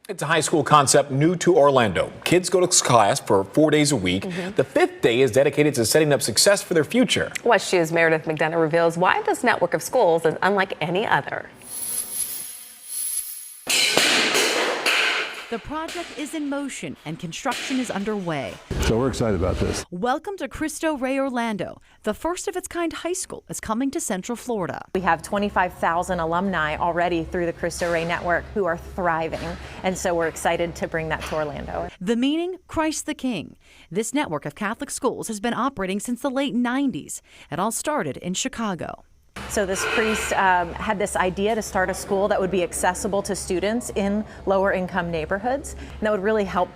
It's a high school concept new to Orlando. Kids go to class for 4 days a week. The fifth day is dedicated to setting up success for their future. West 2's Meredith McDonough reveals why this network of schools is unlike any other. The project is in motion and construction is underway. So we're excited about this. Welcome to Cristo Rey Orlando. The first of its kind high school is coming to Central Florida. We have 25,000 alumni already through the Cristo Rey network who are thriving. And so we're excited to bring that to Orlando. The meaning, Christ the King. This network of Catholic schools has been operating since the late 90s. It all started in Chicago. So this priest had this idea to start a school that would be accessible to students in lower income neighborhoods, and that would really help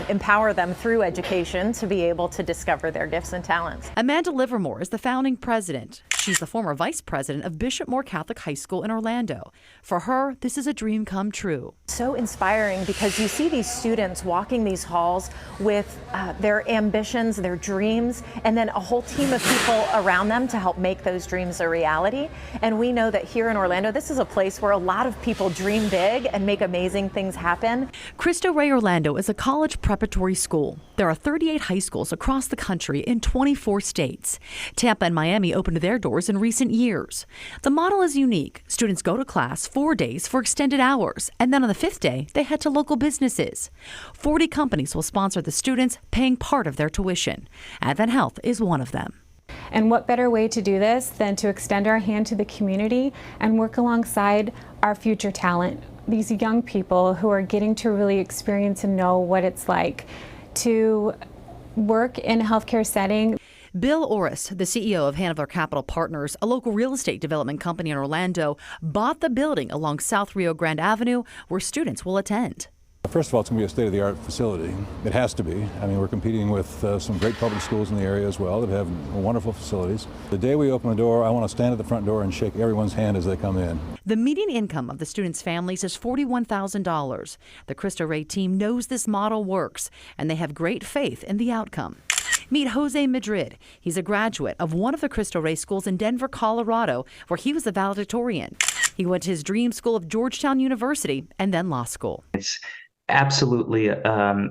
empower them through education to be able to discover their gifts and talents. Amanda Livermore is the founding president. She's the former vice president of Bishop Moore Catholic High School in Orlando. For her, this is a dream come true. So inspiring because you see these students walking these halls with their ambitions, their dreams, and then a whole team of people around them to help make those dreams a reality. And we know that here in Orlando, this is a place where a lot of people dream big and make amazing things happen. Cristo Rey Orlando is a college preparatory school. There are 38 high schools across the country in 24 states. Tampa and Miami opened their doors in recent years. The model is unique. Students go to class 4 days for extended hours, and then on the fifth day, they head to local businesses. 40 companies will sponsor the students, paying part of their tuition. Advent Health is one of them. And what better way to do this than to extend our hand to the community and work alongside our future talent, these young people who are getting to really experience and know what it's like to work in a healthcare setting. Bill Orris, the CEO of Hanover Capital Partners, a local real estate development company in Orlando, bought the building along South Rio Grande Avenue where students will attend. First of all, it's going to be a state-of-the-art facility. It has to be. I mean, we're competing with some great public schools in the area as well that have wonderful facilities. The day we open the door, I want to stand at the front door and shake everyone's hand as they come in. The median income of the students' families is $41,000. The Cristo Rey team knows this model works, and they have great faith in the outcome. Meet Jose Madrid. He's a graduate of one of the Cristo Rey schools in Denver, Colorado, where he was a valedictorian. He went to his dream school of Georgetown University and then law school. It's absolutely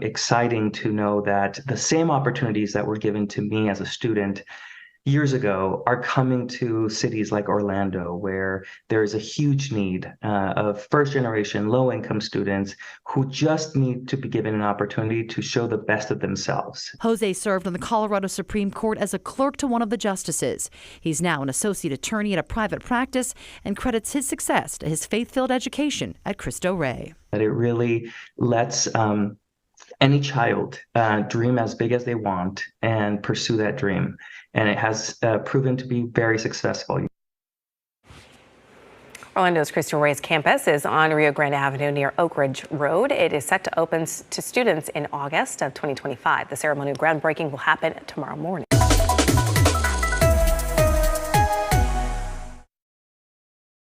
exciting to know that the same opportunities that were given to me as a student years ago are coming to cities like Orlando, where there is a huge need of first-generation, low-income students who just need to be given an opportunity to show the best of themselves. Jose served on the Colorado Supreme Court as a clerk to one of the justices. He's now an associate attorney at a private practice and credits his success to his faith-filled education at Cristo Rey. That it really lets any child dream as big as they want and pursue that dream. And it has proven to be very successful. Orlando's Cristo Rey's campus is on Rio Grande Avenue near Oak Ridge Road. It is set to open to students in August of 2025. The ceremony of groundbreaking will happen tomorrow morning.